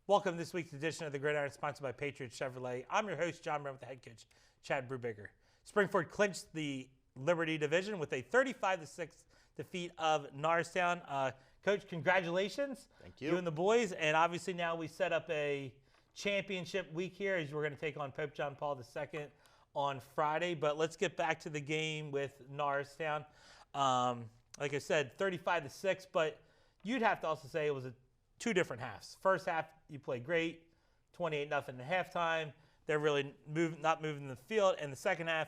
Welcome to this week's edition of the Gridiron, sponsored by Patriot Chevrolet. I'm your host, John Brown, with the head coach, Chad Brubaker. Springford clinched the Liberty Division with a 35-6 defeat of Norristown. Coach, congratulations. Thank you. You and the boys. And obviously now we set up a championship week here as we're going to take on Pope John Paul II on Friday. But let's get back to the game with Norristown. Like I said, 35-6, but you'd have to also say it was two different halves. First half, you played great, 28-0 at halftime. They're really not moving the field. And the second half,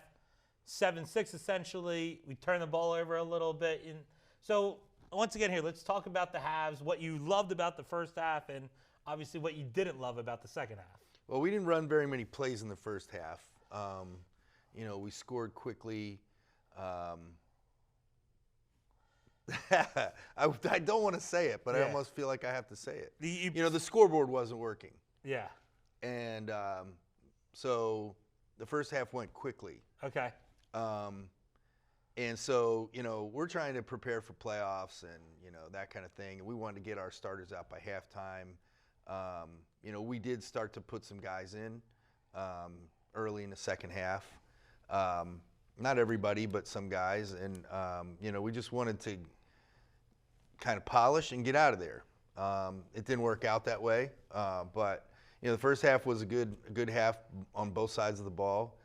7-6 essentially. We turned the ball over a little bit. And so once again here, let's talk about the halves, what you loved about the first half, and obviously what you didn't love about the second half. Well, we didn't run very many plays in the first half. We scored quickly. I don't want to say it, but I almost feel like I have to say it. The scoreboard wasn't working. Yeah. And so the first half went quickly. Okay. And so, we're trying to prepare for playoffs and, that kind of thing. And we wanted to get our starters out by halftime. We did start to put some guys in early in the second half. Not everybody, but some guys. And, we just wanted to kind of polish and get out of there. It didn't work out that way. But, the first half was a good half on both sides of the ball.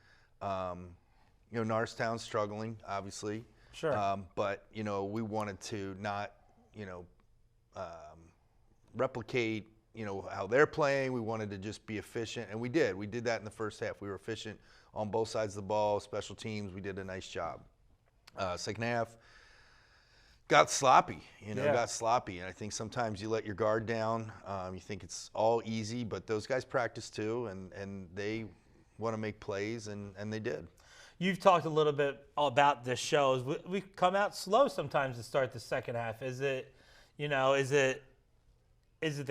Norristown's struggling, obviously. Sure. But, we wanted to not, replicate, how they're playing. We wanted to just be efficient, and we did. We did that in the first half. We were efficient on both sides of the ball, special teams. We did a nice job. Second half got sloppy, And I think sometimes you let your guard down. You think it's all easy, but those guys practice too, and they want to make plays, and they did. You've talked a little bit about the shows. We come out slow sometimes to start the second half. Is it the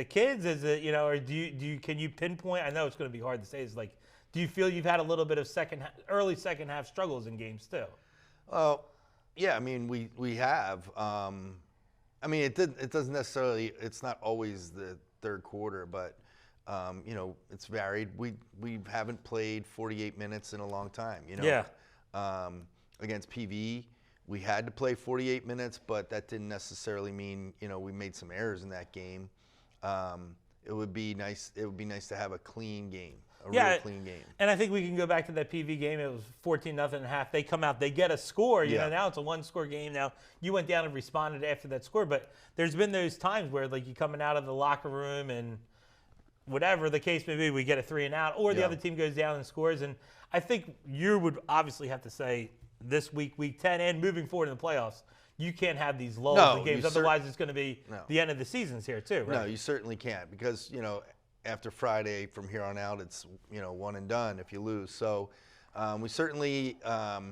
kids? Is it, or can you pinpoint? I know it's going to be hard to say. It's like, do you feel you've had a little bit of early second half struggles in games too? Yeah, we have. It doesn't necessarily. It's not always the third quarter, but it's varied. We haven't played 48 minutes in a long time. Yeah. Against PV, we had to play 48 minutes, but that didn't necessarily mean we made some errors in that game. It would be nice. It would be nice to have a clean game. Real clean game. And I think we can go back to that PV game. It was 14-0 at half. They come out, they get a score. Now it's a one-score game. Now you went down and responded after that score, but there's been those times where like you coming out of the locker room and whatever the case may be, we get a 3 and out, or the other team goes down and scores. And I think you would obviously have to say this week, week 10, and moving forward in the playoffs, you can't have these lulls in games. Otherwise, it's going to be the end of the seasons here too, right? No, you certainly can't, because after Friday from here on out, it's one and done if you lose. So we certainly, I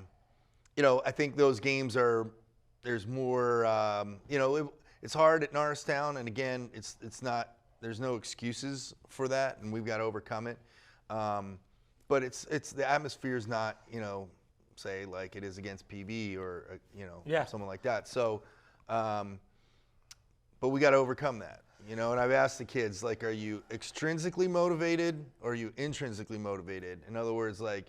think those games there's more. It's hard at Norristown, and again, it's not. There's no excuses for that, and we've got to overcome it. But it's the atmosphere is not say like it is against PV or someone like that. So, but we got to overcome that. And I've asked the kids, like, are you extrinsically motivated or are you intrinsically motivated? In other words, like,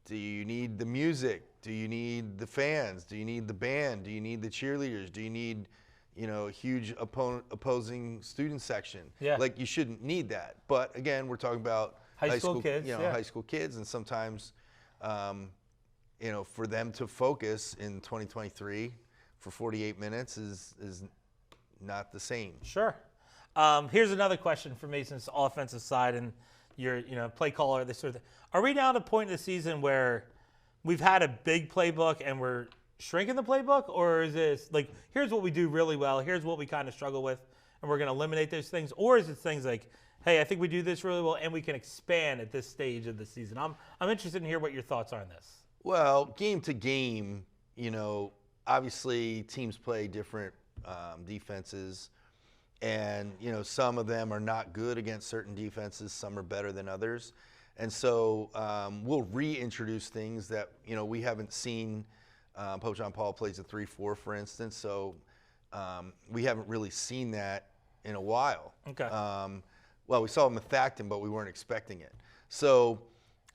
do you need the music? Do you need the fans? Do you need the band? Do you need the cheerleaders? Do you need, a huge opposing student section? Yeah. Like, you shouldn't need that. But again, we're talking about high school kids, high school kids, and sometimes, for them to focus in 2023 for 48 minutes is not the same. Sure. Here's another question for me, since offensive side and you're play caller, this sort of thing. Are we now at a point in the season where we've had a big playbook and we're shrinking the playbook, or is this like, here's what we do really well, here's what we kind of struggle with, and we're going to eliminate those things? Or is it things like, hey, I think we do this really well and we can expand at this stage of the season? I'm interested in hear what your thoughts are on this. Well, game to game, obviously teams play different defenses, and some of them are not good against certain defenses, some are better than others, and so we'll reintroduce things that we haven't seen. Pope John Paul plays a 3-4, for instance, so we haven't really seen that in a while. Okay. Well, we saw Methacton, but we weren't expecting it. So,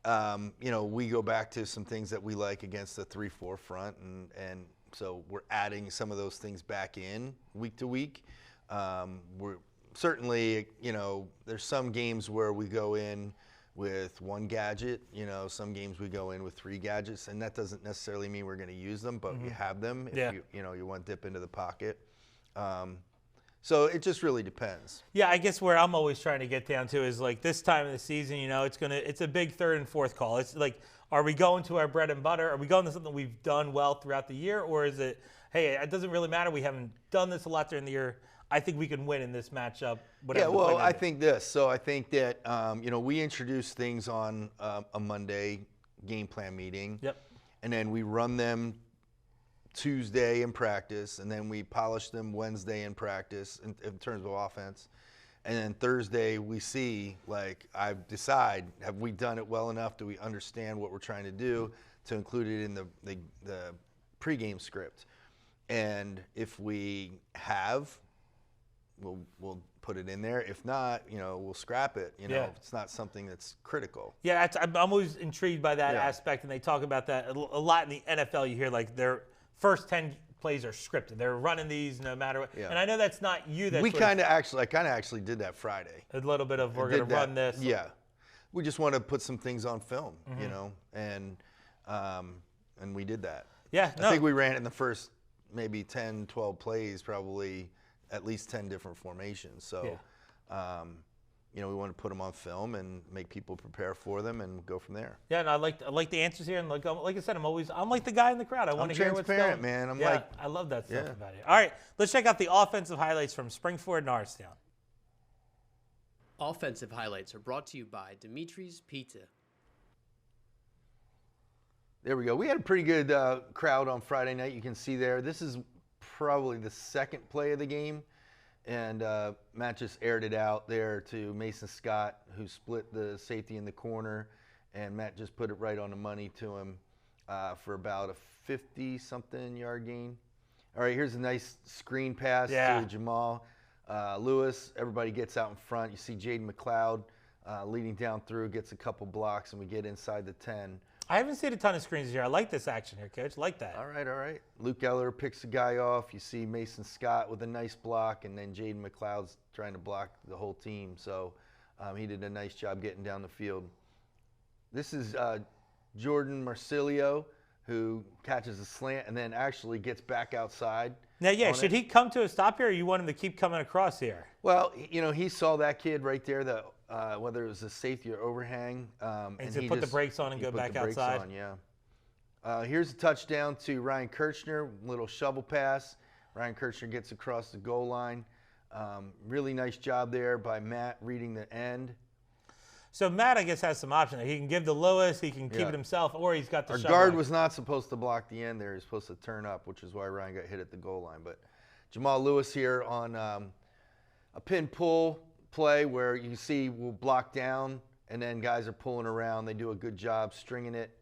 we go back to some things that we like against the 3-4 front, and so we're adding some of those things back in week to week. We're certainly, there's some games where we go in with one gadget, some games we go in with 3 gadgets, and that doesn't necessarily mean we're going to use them, but you have them if you want to dip into the pocket. So it just really depends. Yeah, I guess where I'm always trying to get down to is like this time of the season, it's a big 3rd and 4th call. It's like, are we going to our bread and butter? Are we going to something we've done well throughout the year? Or is it, hey, it doesn't really matter. We haven't done this a lot during the year. I think we can win in this matchup. Yeah, well, I think this. So I think that, we introduce things on a Monday game plan meeting. Yep. And then we run them Tuesday in practice, and then we polish them Wednesday in practice in terms of offense. And then Thursday we see, I decide, have we done it well enough? Do we understand what we're trying to do to include it in the pregame script? And if we have, we'll put it in there. If not, we'll scrap it. If it's not something that's critical. Yeah, I'm always intrigued by that aspect, and they talk about that a lot in the NFL. You hear their first 10 plays are scripted. They're running these no matter what. Yeah. And I know that's not you. I kind of actually did that Friday. A little bit of we're going to run this. Yeah, we just want to put some things on film, and we did that. Yeah, I think we ran it in the first maybe 10, 12 plays, probably at least 10 different formations. So, we want to put them on film and make people prepare for them and go from there. Yeah, and I like the answers here. And like I said, I'm like the guy in the crowd. I want to hear what's going. I'm transparent, man. I love that stuff about it. All right, let's check out the offensive highlights from Springford Norristown. Offensive highlights are brought to you by Dimitri's Pizza. There we go. We had a pretty good crowd on Friday night. You can see there. This is probably the second play of the game. And Matt just aired it out there to Mason Scott, who split the safety in the corner. And Matt just put it right on the money to him for about a 50-something yard gain. All right, here's a nice screen pass to Jamal Lewis. Everybody gets out in front. You see Jaden McLeod leading down through, gets a couple blocks, and we get inside the 10. I haven't seen a ton of screens here. I like this action here, Coach. Like that. All right. Luke Eller picks the guy off. You see Mason Scott with a nice block, and then Jaden McLeod's trying to block the whole team. So he did a nice job getting down the field. This is Jordan Marsilio, who catches a slant and then actually gets back outside. Now, should he come to a stop here, or you want him to keep coming across here? Well, he saw that kid right there, whether it was a safety or overhang. And he put the brakes on and go back outside. Here's a touchdown to Ryan Kirchner, little shovel pass. Ryan Kirchner gets across the goal line. Really nice job there by Matt reading the end. So Matt, I guess, has some options. He can give to Lewis, he can keep it himself, or he's got the Our shove guard line. was not supposed to block the end there. He was supposed to turn up, which is why Ryan got hit at the goal line. But Jamal Lewis here on a pin pull play where you see we'll block down, and then guys are pulling around. They do a good job stringing it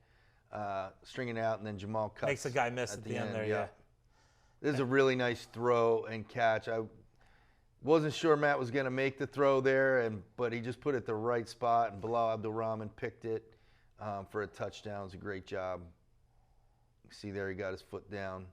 out, and then Jamal cuts. Makes the guy miss at the end there, yeah. This is a really nice throw and catch. I wasn't sure Matt was going to make the throw there, but he just put it at the right spot, and Bilal Abdulrahman picked it for a touchdown. It's a great job. You see there, he got his foot down.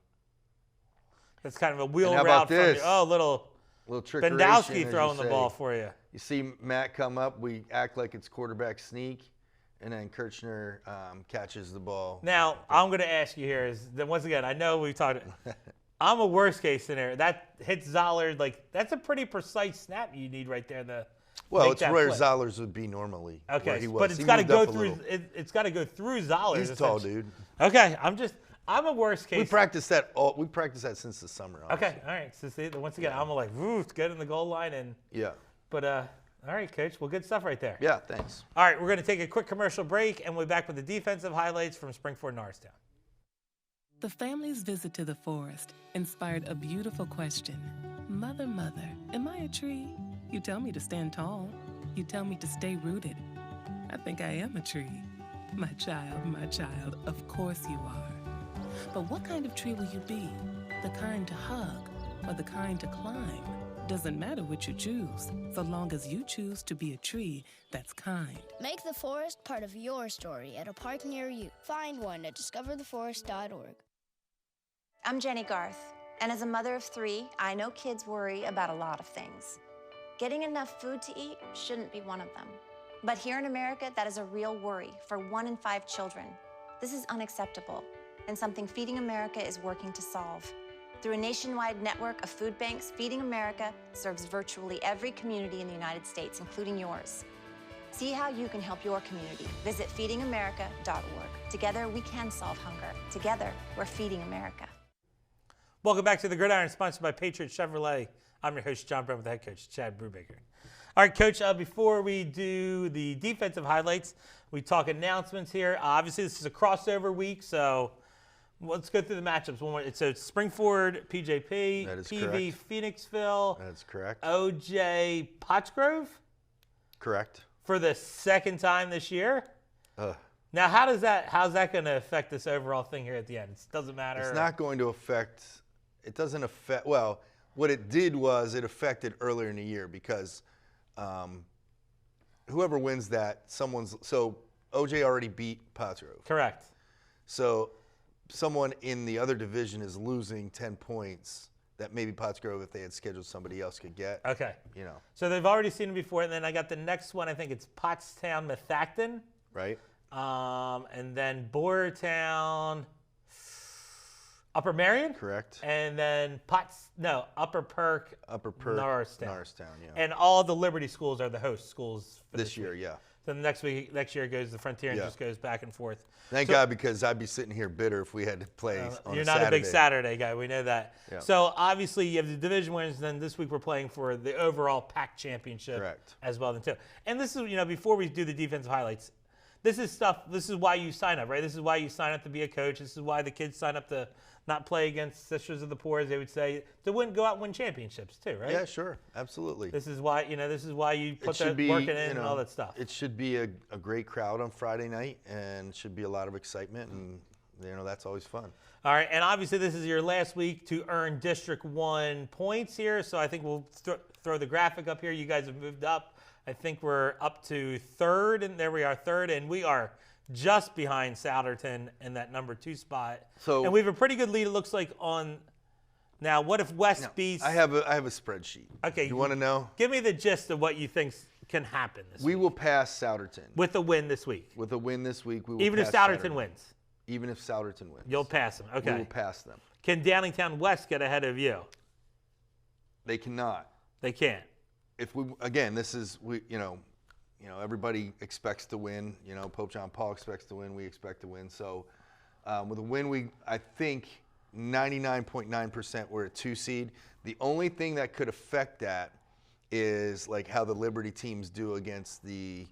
That's kind of a wheel route from you. Oh, little trickeration. Bendowski throwing the ball for you. You see Matt come up. We act like it's quarterback sneak, and then Kirchner catches the ball. Now, I'm going to ask you here is that once again, I know we've talked. I'm a worst case scenario. That hits Zollard. That's a pretty precise snap you need right there. It's where Zollars would be normally. Okay, he was. But it's got to go through. It's got to go through Zollard. He's tall, dude. Okay, I'm a worst case. We practiced that since the summer. Honestly. Okay, all right. So once again, I'm like, get in the goal line and. Yeah. But all right, Coach. Well, good stuff right there. Yeah, thanks. All right, we're going to take a quick commercial break, and we'll be back with the defensive highlights from Springford Norristown. The family's visit to the forest inspired a beautiful question. Mother, mother, am I a tree? You tell me to stand tall. You tell me to stay rooted. I think I am a tree. My child, of course you are. But what kind of tree will you be? The kind to hug or the kind to climb? Doesn't matter what you choose, so long as you choose to be a tree that's kind. Make the forest part of your story at a park near you. Find one at discovertheforest.org. I'm Jenny Garth, and as a mother of 3, I know kids worry about a lot of things. Getting enough food to eat shouldn't be one of them. But here in America, that is a real worry for 1 in 5 children. This is unacceptable, and something Feeding America is working to solve. Through a nationwide network of food banks, Feeding America serves virtually every community in the United States, including yours. See how you can help your community. Visit feedingamerica.org. Together, we can solve hunger. Together, we're Feeding America. Welcome back to the Gridiron, sponsored by Patriot Chevrolet. I'm your host, John Brown, with head coach Chad Brubaker. All right, Coach, before we do the defensive highlights, we talk announcements here. Obviously, this is a crossover week, so let's go through the matchups. It's Springford, PJP, That is PV, correct. Phoenixville, That's correct. OJ, Pottsgrove Correct. for the second time this year. Now, how's that going to affect this overall thing here at the end? It doesn't matter. It's not going to affect. It doesn't affect. Well, what it did was it affected earlier in the year because whoever wins that, so OJ already beat Pottsgrove. Correct. So someone in the other division is losing 10 points that maybe Pottsgrove, if they had scheduled somebody else, could get. Okay. You know. So they've already seen it before, and then I got the next one. I think it's Pottstown, Methacton. Right. And then Boyertown, Upper Marion. Correct. And then Upper Perk, Norristown. Norristown, yeah. And all the Liberty schools are the host schools for this year, week. yeah. So next year it goes to the Frontier and just goes back and forth. Thank God, because I'd be sitting here bitter if we had to play on You're a not Saturday. a big Saturday guy. We know that. Yeah. So obviously you have the division winners. Then this week we're playing for the overall PAC championship. Correct. As well then too. And this is, before we do the defensive highlights, this is why you sign up, right? This is why you sign up to be a coach. This is why the kids sign up to not play against Sisters of the Poor, as they would say, to go out and win championships too, right? Yeah, sure. Absolutely. This is why you put that should be, working in and all that stuff. It should be a great crowd on Friday night, and should be a lot of excitement, and that's always fun. All right, and obviously this is your last week to earn District 1 points here, so I think we'll throw the graphic up here. You guys have moved up. I think we're up to 3rd, and there we are, 3rd, and we are just behind Souderton in that number 2 spot. And we have a pretty good lead, it looks like, on now. What if West beats? I have a spreadsheet. Okay. You want to know? Give me the gist of what you think can happen this week. We will pass Souderton. With a win this week. With a win this week, we will Even if pass Souderton wins. Even if Souderton wins. You'll pass them. Okay. We will pass them. Can Downingtown West get ahead of you? They cannot. They can't. This is everybody expects to win. Pope John Paul expects to win. We expect to win. So with a win, I think 99.9% we're a 2 seed. The only thing that could affect that is like how the Liberty teams do against the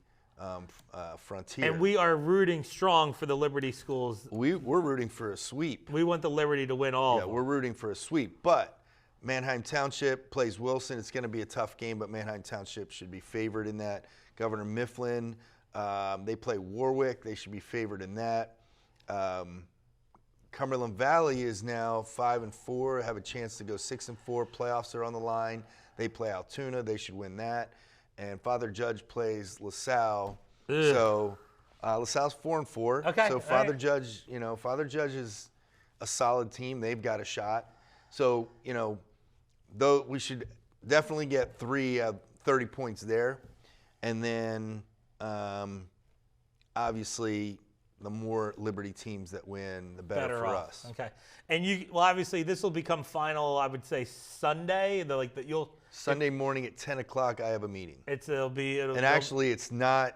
Frontier. And we are rooting strong for the Liberty schools. We're rooting for a sweep. We want the Liberty to win all. Yeah, we're rooting for a sweep. But Manheim Township plays Wilson. It's going to be a tough game, but Manheim Township should be favored in that. Governor Mifflin, they play Warwick. They should be favored in that. Cumberland Valley is now 5-4, have a chance to go 6-4. Playoffs are on the line. They play Altoona. They should win that. And Father Judge plays LaSalle. Ugh. So LaSalle's 4-4. Okay. So Father Judge, Father Judge is a solid team. They've got a shot. So, though we should definitely get 30 points there. And then, obviously, the more Liberty teams that win, the better for off. us. Okay. And obviously, this will become final, I would say, Sunday. Sunday morning at 10 o'clock, I have a meeting. Actually, it's not.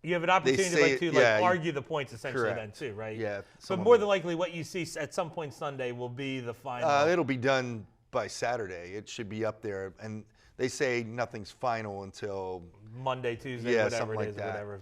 You have an opportunity to argue the points essentially correct. Then too, right? Yeah. But more than likely, what you see at some point Sunday will be the final. It'll be done by Saturday. It should be up there. And they say nothing's final until Monday, Tuesday, whatever it is, whatever.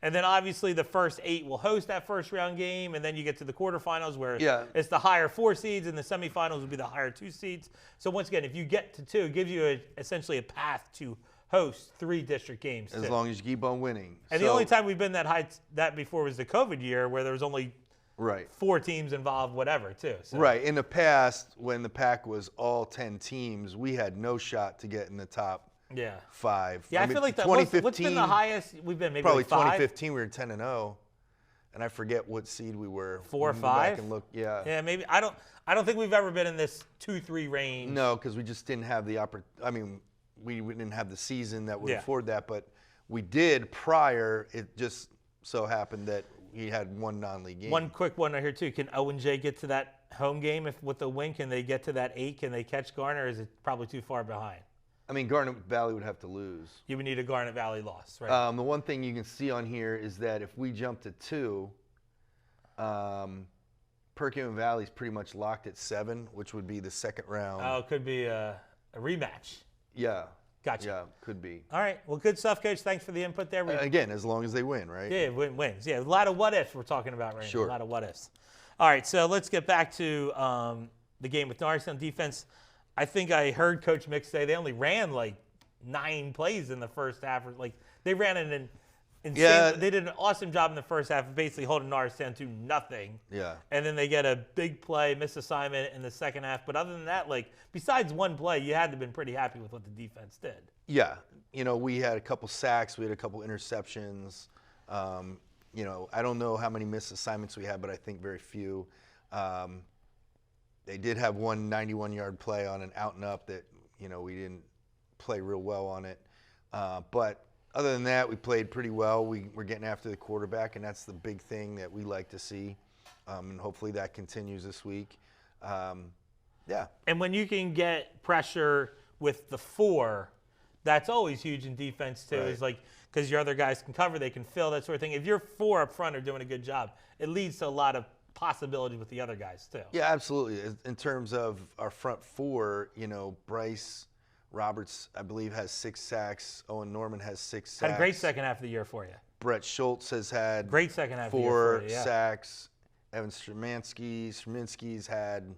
And then obviously the first 8 will host that first round game, and then you get to the quarterfinals where it's the higher 4 seeds, and the semifinals will be the higher 2 seeds. So once again, if you get to 2, it gives you essentially a path to host 3 district games. As long as you keep on winning. And the only time we've been that high before was the COVID year, where there was only Right. 4 teams involved, whatever, too. So. Right. In the past, when the pack was all 10 teams, we had no shot to get in the top Yeah. 5. Yeah, I feel like what's been the highest we've been? Maybe probably like 5? 2015 we were 10-0, and I forget what seed we were. 4 or We can go back 5. and look. Yeah. Yeah, maybe. I don't think we've ever been in this 2-3 range. No, because we just didn't have the I mean, we didn't have the season that would afford that, but we did prior. It just so happened that we had one non-league game. One quick one right here too. Can Owen J get to that home game with the win? Can they get to that 8? Can they catch Garner? Or is it probably too far behind? I mean, Garnet Valley would have to lose. You would need a Garnet Valley loss, right? The one thing you can see on here is that if we jump to 2, Perkins Valley's pretty much locked at 7, which would be the second round. Oh, it could be a rematch. Yeah. Gotcha. Yeah, could be. All right. Well, good stuff, Coach. Thanks for the input there. Again, as long as they win, right? Yeah, wins. Yeah, a lot of what ifs we're talking about right Sure. now. A lot of what ifs. All right, so let's get back to the game with Norristown defense. I think I heard Coach Mick say they only ran like 9 plays in the first half. Like they ran an insane. Yeah. They did an awesome job in the first half of basically holding Norristown to nothing. Yeah. And then they get a big play, missed assignment in the second half. But other than that, like besides one play, you had to have been pretty happy with what the defense did. Yeah. You know, we had a couple sacks. We had a couple interceptions. You know, I don't know how many missed assignments we had, but I think very few. They did have one 91-yard play on an out and up that, you know, we didn't play real well on it. But other than that, we played pretty well. We're getting after the quarterback, and that's the big thing that we like to see. And hopefully that continues this week. Yeah. And when you can get pressure with the 4, that's always huge in defense too. Right. Is like because your other guys can cover, they can fill, that sort of thing. If your 4 up front are doing a good job, it leads to a lot of possibility with the other guys too. Yeah, absolutely. In terms of our front 4, you know, Bryce Roberts, I believe, has 6 sacks. Owen Norman has 6 sacks. Had a great second half of the year for you. Brett Schultz has had Great second half of the year 4 for you, yeah. sacks. Evan Sherminsky's had,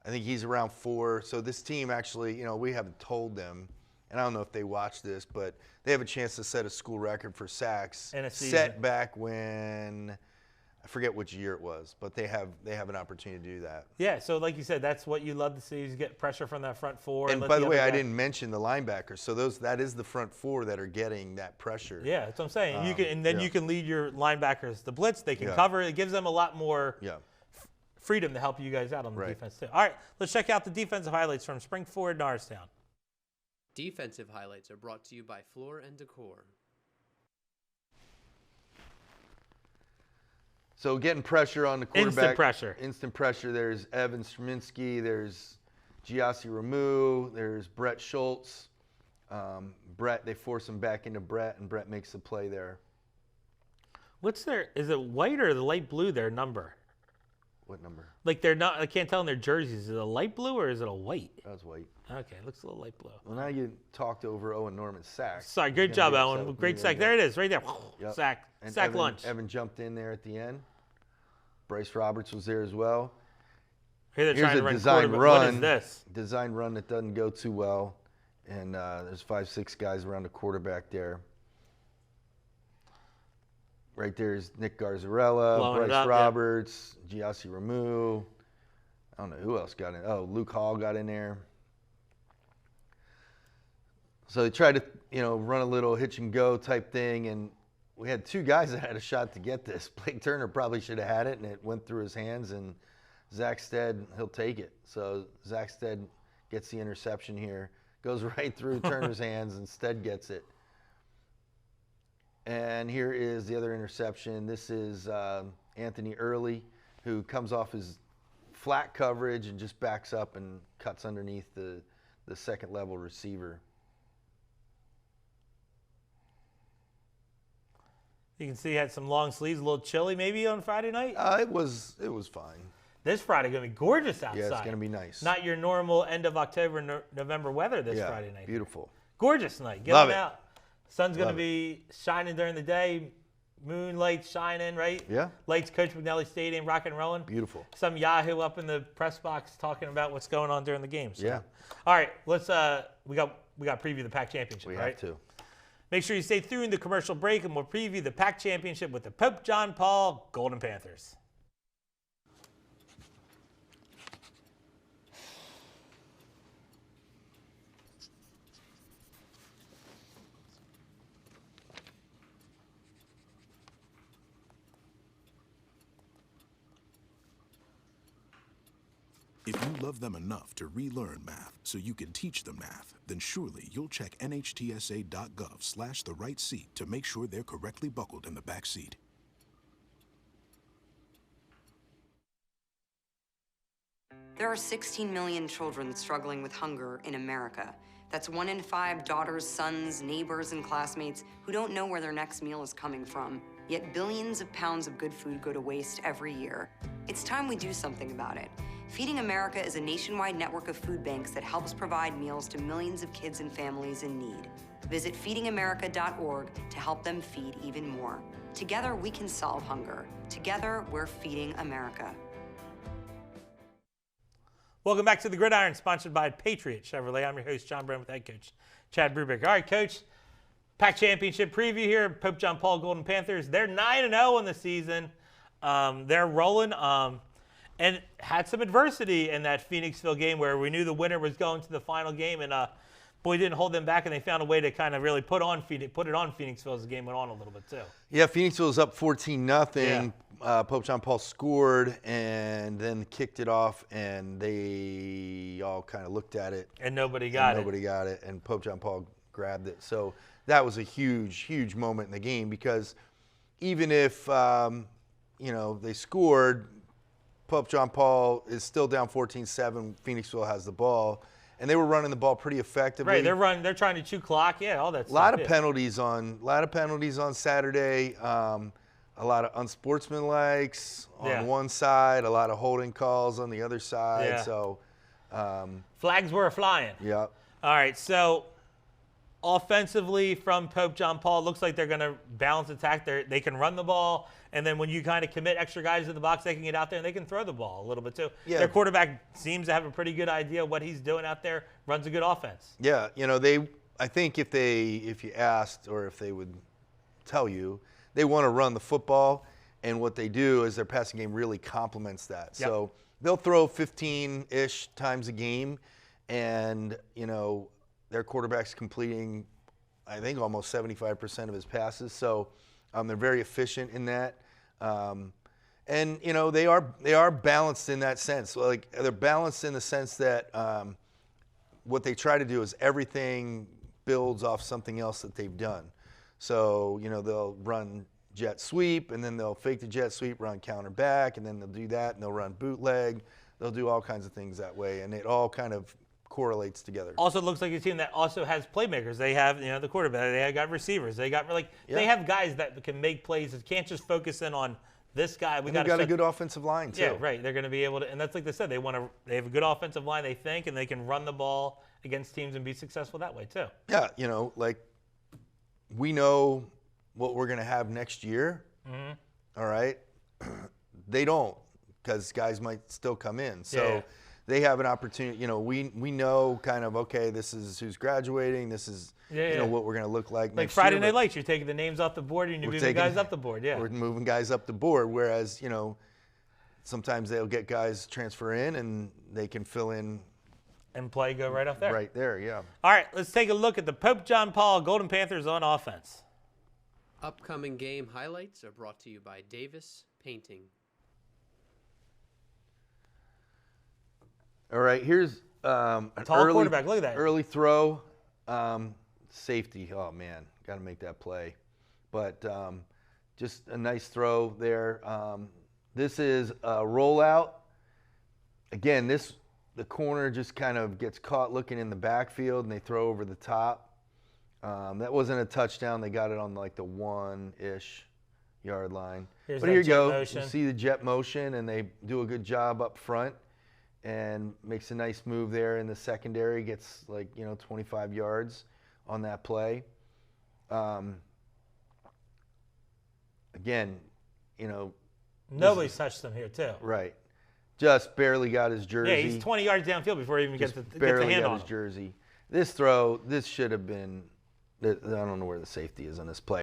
I think he's around 4. So this team actually, you know, we haven't told them, and I don't know if they watch this, but they have a chance to set a school record for sacks. In a season. Set back when, I forget which year it was, but they have an opportunity to do that. Yeah, so like you said, that's what you love to see is get pressure from that front 4. And let by the way, other I guy- didn't mention the linebackers. So that is the front 4 that are getting that pressure. Yeah, that's what I'm saying. You can, and then yeah. you can lead your linebackers to blitz. They can Yeah. cover. It gives them a lot more Yeah. freedom to help you guys out on the Right. defense too. All right, let's check out the defensive highlights from Springford, Norristown. Defensive highlights are brought to you by Floor and Decor. So getting pressure on the quarterback. Instant pressure. Instant pressure. There's Evan Sherminsky. There's Giassi Ramu. There's Brett Schultz. Brett, they force him back into Brett, and Brett makes the play there. What's their? Is it white or the light blue? Their number? What number? Like they're not. I can't tell in their jerseys. Is it a light blue or is it a white? That was white. Okay, looks a little light blue. Well, now you talked over Owen Norman's sack. Sorry, good job, Owen. Great sack. There it is, right there. Yep. Sack. And Sack Evan, lunch. Evan jumped in there at the end. Bryce Roberts was there as well. Here they're Here's trying a to run design quarterback. run. What is this? Design run that doesn't go too well. And there's 5-6 guys around the quarterback there. Right there is Nick Garzarella, Blowing it Bryce up, yeah. Roberts, Giassi Ramu. I don't know who else got in. Oh, Luke Hall got in there. So they tried to, you know, run a little hitch and go type thing, and we had 2 guys that had a shot to get this. Blake Turner probably should have had it, and it went through his hands, and Zach Stead, he'll take it. So Zach Stead gets the interception here, goes right through Turner's hands, and Stead gets it. And here is the other interception. This is Anthony Early, who comes off his flat coverage and just backs up and cuts underneath the second level receiver. You can see he had some long sleeves, a little chilly maybe on Friday night. It was fine. This Friday going to be gorgeous outside. Yeah, it's going to be nice. Not your normal end of October, November weather this yeah, Friday night. beautiful. Gorgeous night. Get Love on it. out. Sun's going to Love be shining during the day. Moonlight shining, right? Yeah. Lights, Coach McNally Stadium, rock and rolling. Beautiful. Some Yahoo up in the press box talking about what's going on during the game. So. Yeah. All right, let's. We got preview the PAC championship. We right? have to. Make sure you stay through in the commercial break, and we'll preview the PAC championship with the Pope John Paul Golden Panthers. love them enough to relearn math so you can teach them math, then surely you'll check nhtsa.gov/the right seat to make sure they're correctly buckled in the back seat. There are 16 million children struggling with hunger in America. That's 1 in 5 daughters, sons, neighbors, and classmates who don't know where their next meal is coming from. Yet billions of pounds of good food go to waste every year. It's time we do something about it. Feeding America is a nationwide network of food banks that helps provide meals to millions of kids and families in need. Visit feedingamerica.org to help them feed even more. Together, we can solve hunger. Together, we're feeding America. Welcome back to the Gridiron, sponsored by Patriot Chevrolet. I'm your host, John Brown, with head coach Chad Brubeck. All right, Coach, Pac Championship preview here. Pope John Paul Golden Panthers. They're 9-0 in the season. They're rolling and had some adversity in that Phoenixville game where we knew the winner was going to the final game, and boy, didn't hold them back, and they found a way to kind of really put it on Phoenixville as the game went on a little bit too. Yeah, Phoenixville was up 14-0. Yeah. Pope John Paul scored and then kicked it off, and they all kind of looked at it. And nobody got it, and Pope John Paul grabbed it. So that was a huge, huge moment in the game, because even if, they scored, Pope John Paul is still down 14-7. Phoenixville has the ball, and they were running the ball pretty effectively. Right, they're trying to chew clock, all that stuff. A lot of penalties on Saturday. A lot of unsportsmanlikes on one side, a lot of holding calls on the other side. Yeah. So flags were flying. Yeah. All right, so offensively from Pope John Paul, it looks like they're going to balance attack. They can run the ball, and then when you kind of commit extra guys to the box, they can get out there and they can throw the ball a little bit too. Yeah. Their quarterback seems to have a pretty good idea of what he's doing out there, runs a good offense. Yeah, I think if you asked, or if they would tell you, they want to run the football, and what they do is their passing game really complements that. Yep. So they'll throw 15-ish times a game, and their quarterback's completing, I think, almost 75% of his passes. So they're very efficient in that, and they are balanced in that sense. Like, they're balanced in the sense that what they try to do is everything builds off something else that they've done. So, they'll run jet sweep, and then they'll fake the jet sweep, run counter back, and then they'll do that, and they'll run bootleg. They'll do all kinds of things that way, and it all kind of correlates together. Also, it looks like a team that also has playmakers. They have, the quarterback. They have got receivers. They got they have guys that can make plays. It can't just focus in on this guy. They've got a good offensive line too. Yeah, right. They're going to be able to, and that's like they said. They have a good offensive line. They think, and they can run the ball against teams and be successful that way too. Yeah, we know what we're going to have next year. Mm-hmm. All right. They don't, because guys might still come in. So they have an opportunity. We know kind of, okay, this is who's graduating. This is what we're going to look like next Friday year. Night Lights, you're taking the names off the board and you're moving guys up the board. Yeah. We're moving guys up the board, whereas, sometimes they'll get guys transfer in and they can fill in. And play go right off there. Right there, yeah. All right, let's take a look at the Pope John Paul Golden Panthers on offense. Upcoming game highlights are brought to you by Davis Painting. All right, here's an tall quarterback. Look at that. Early throw, safety. Oh, man, got to make that play. But just a nice throw there. This is a rollout. Again, the corner just kind of gets caught looking in the backfield, and they throw over the top. That wasn't a touchdown. They got it on like the 1-ish yard line. But here you go. Motion. You see the jet motion, and they do a good job up front and makes a nice move there in the secondary. Gets 25 yards on that play. Again, nobody's touched him here too. Right. Just barely got his jersey. Yeah, he's 20 yards downfield before he even gets the hand barely got on his him. jersey. This throw, this should have been. I don't know where the safety is on this play.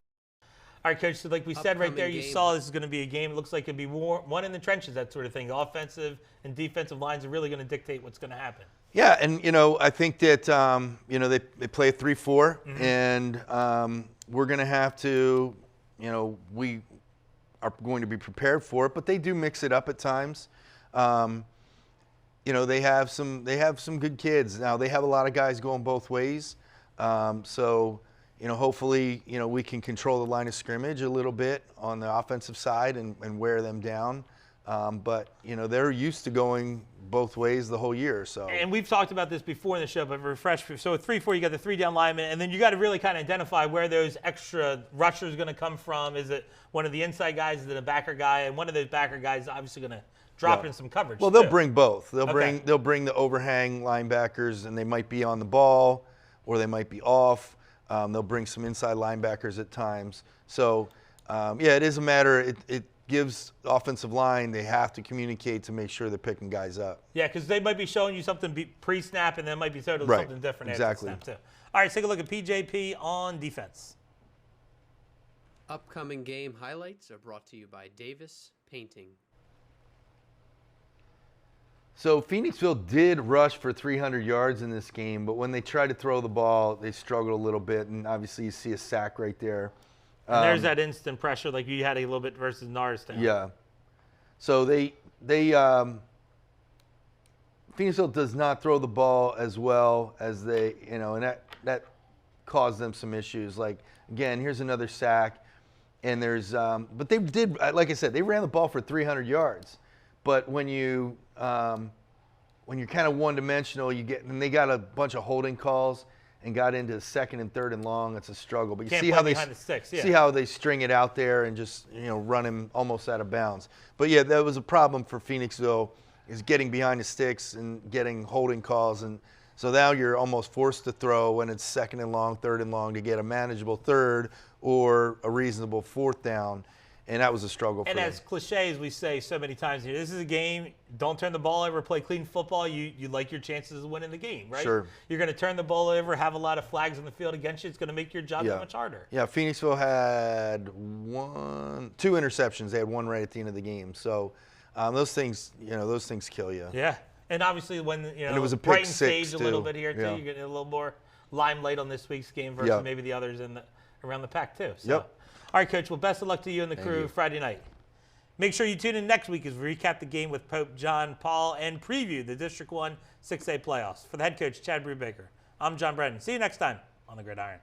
All right, Coach, so like we said right there, you game. saw this is going to be a game. It looks like it'd be one in the trenches, that sort of thing. The offensive and defensive lines are really going to dictate what's going to happen. Yeah, and, I think that, they play a 3-4, and we're going to have to, we are going to be prepared for it, but they do mix it up at times. they have some good kids. Now they have a lot of guys going both ways. So, hopefully, we can control the line of scrimmage a little bit on the offensive side and wear them down. But, they're used to going both ways the whole year. So. And we've talked about this before in the show, but refresh. So with 3-4, you got the 3 down linemen, and then you got to really kind of identify where those extra rushers are going to come from. Is it one of the inside guys? Is it a backer guy? And one of those backer guys is obviously going to drop in some coverage. Well, they'll bring both. They'll bring the overhang linebackers, and they might be on the ball or they might be off. They'll bring some inside linebackers at times. So, it is a matter. It gives the offensive line, they have to communicate to make sure they're picking guys up. Yeah, because they might be showing you something pre-snap, and then might be totally something different after snap too. All right, let's take a look at PJP on defense. Upcoming game highlights are brought to you by Davis Painting. So Phoenixville did rush for 300 yards in this game, but when they tried to throw the ball, they struggled a little bit, and obviously you see a sack right there. And there's that instant pressure like you had a little bit versus Norristown. Yeah. So Phoenixville does not throw the ball as well as they, and that caused them some issues. Like, again, here's another sack, and there's, but they did, like I said, they ran the ball for 300 yards. But when you're kind of one-dimensional, and they got a bunch of holding calls and got into second and third and long. It's a struggle. But you see how see how they string it out there and just run him almost out of bounds. But yeah, that was a problem for Phoenixville, is getting behind the sticks and getting holding calls, and so now you're almost forced to throw when it's second and long, third and long to get a manageable third or a reasonable fourth down. And that was a struggle for them. And as cliche as we say so many times here, this is a game, don't turn the ball over, play clean football. You like your chances of winning the game, right? Sure. You're going to turn the ball over, have a lot of flags on the field against you. It's going to make your job that much harder. Yeah, Phoenixville had 2 interceptions. They had 1 right at the end of the game. So those things kill you. Yeah. And obviously when, and it was a pick brighten six stage a little bit here too, you're getting a little more limelight on this week's game versus maybe the others around the pack too. So. All right, Coach. Well, best of luck to you and the crew Friday night. Make sure you tune in next week as we recap the game with Pope John Paul and preview the District 1 6A playoffs. For the head coach, Chad Brubaker, I'm John Brennan. See you next time on the Gridiron.